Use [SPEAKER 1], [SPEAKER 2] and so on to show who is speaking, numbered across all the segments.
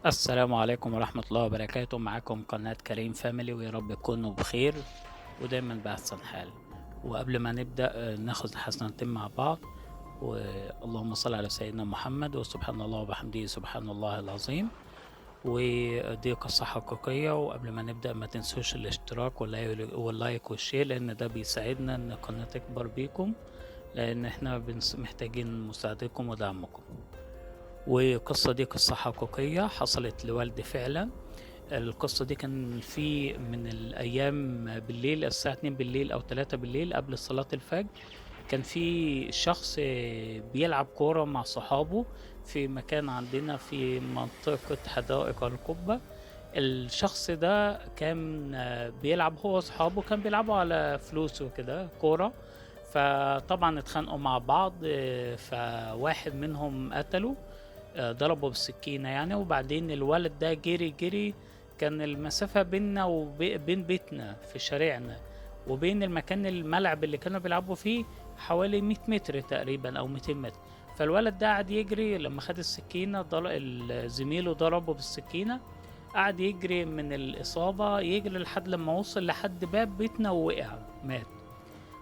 [SPEAKER 1] السلام عليكم ورحمة الله وبركاته. معاكم قناة كريم فاميلي، ويا رب تكونوا بخير ودايما بأحسن حال. وقبل ما نبدأ ناخد حسنتين مع بعض، واللهم صل على سيدنا محمد، وسبحان الله وبحمده سبحان الله العظيم. ودي قصة حقيقية. وقبل ما نبدأ ما تنسوش الاشتراك واللايك والشير، لأن ده بيساعدنا إن القناة تكبر بيكم، لأن احنا محتاجين مساعدتكم ودعمكم. والقصة دي قصة حقيقية حصلت لوالدي فعلا. القصة دي كان في من الأيام بالليل، الساعة 2 بالليل أو 3 بالليل قبل صلاة الفجر. كان في شخص بيلعب كورة مع صحابه في مكان عندنا في منطقة حدائق القبة. الشخص ده كان بيلعب هو وأصحابه، كان بيلعبوا على فلوس وكده كورة. فطبعا اتخانقوا مع بعض، فواحد منهم قتله، ضربه بالسكينة يعني. وبعدين الولد ده جري. كان المسافة بيننا وبين بيتنا في شارعنا وبين المكان الملعب اللي كانوا بيلعبوا فيه حوالي 100 متر تقريبا أو 200 متر. فالولد ده قعد يجري، لما خد السكينة زميله ضربه بالسكينة. قعد يجري من الإصابة، يجري لحد لما وصل لحد باب بيتنا ووقع مات.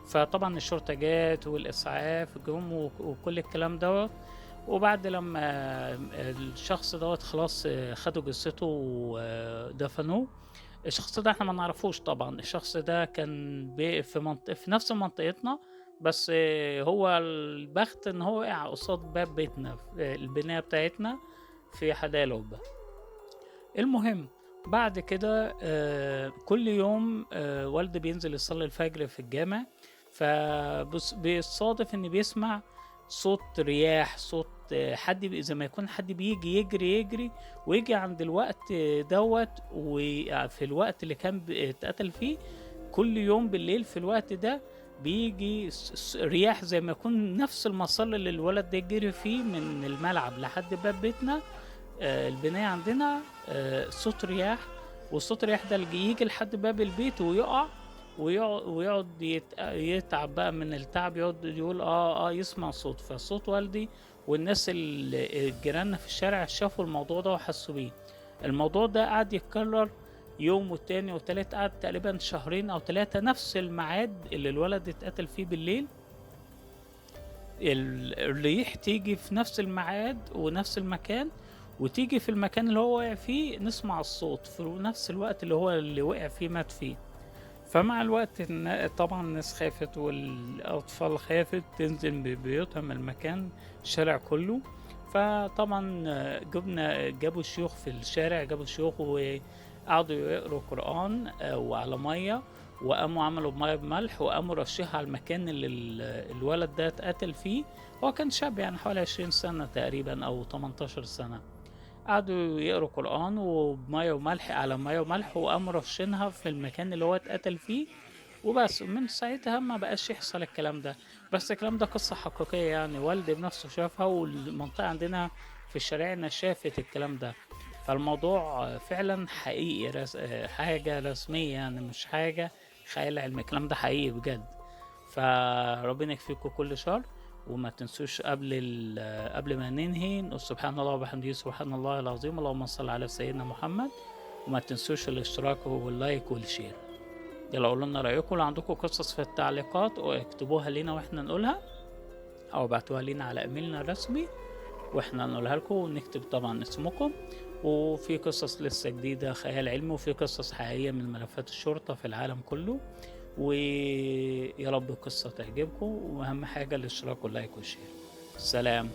[SPEAKER 1] فطبعا الشرطة جات والإسعاف جم وكل الكلام دوت. وبعد لما الشخص دوت خلاص خدوا جثته ودفنوه. الشخص ده احنا ما نعرفوش طبعا. الشخص ده كان في نفس منطقتنا، بس هو البخت ان هو وقع قصاد باب بيتنا في البناية بتاعتنا في حدائق القبة. المهم، بعد كده كل يوم والدي بينزل يصلي الفجر في الجامع. بيصادف ان بيسمع صوت رياح، صوت حد زي ما يكون حد بيجي يجري ويجي عند الوقت دوت. وفي الوقت اللي كان اتقتل فيه كل يوم بالليل في الوقت ده بيجي رياح، زي ما يكون نفس المسار اللي الولد ده جري فيه من الملعب لحد باب بيتنا. البناية عندنا صوت رياح. والصوت الرياح ده اللي يجي لحد باب البيت ويقع، ويقعد يتعب بقى من التعب، يقعد يقول يسمع صوت. فصوت والدي والناس جيراننا في الشارع شافوا الموضوع ده وحسوا بيه. الموضوع ده قعد يتكرر يوم والتاني والتالت، قعد تقريبا شهرين او 3، نفس الميعاد اللي الولد اتقتل فيه بالليل. الريح تيجي في نفس الميعاد ونفس المكان، وتيجي في المكان اللي هو وقع فيه نسمع الصوت في نفس الوقت اللي وقع فيه مات فيه. فمع الوقت طبعا الناس خافت والأطفال خافت تنزل ببيوتها من المكان، الشارع كله. فطبعا جابوا شيوخ في الشارع، جابوا شيوخ وقعدوا يقروا قرآن وعلى مية، وقاموا عملوا مية بملح وقاموا رشيها على المكان اللي الولد ده اتقتل فيه. هو كان شاب يعني حوالي 20 سنة تقريبا أو 18 سنة. قعدوا يقروا قرآن وبمية وملح على مية وملح، وقاموا رشينها في المكان اللي هو اتقتل فيه. وبس من ساعتها ما بقاش يحصل الكلام ده. بس الكلام ده قصة حقيقية يعني، والدي بنفسه شافها والمنطقة عندنا في شارعنا شافت الكلام ده. فالموضوع فعلا حقيقي حاجة رسمية يعني، مش حاجة خيال علمي، الكلام ده حقيقي بجد. فربنا يكفيكم كل شر. وما تنسوش قبل ما ننهي نقول سبحان الله وبحمده سبحان الله العظيم، اللهم صل على سيدنا محمد. وما تنسوش الاشتراك واللايك والشير. يلا قولوا لنا رأيكم، لو عندكم قصص في التعليقات اكتبوها لنا واحنا نقولها، او ابعتوها لنا على ايميلنا الرسمي واحنا نقولها لكم، ونكتب طبعا اسمكم. وفي قصص لسه جديدة خيال علمي، وفي قصص حقيقية من ملفات الشرطة في العالم كله. ويا رب القصة تعجبكم، واهم حاجة الاشتراك واللايك والشير. سلام.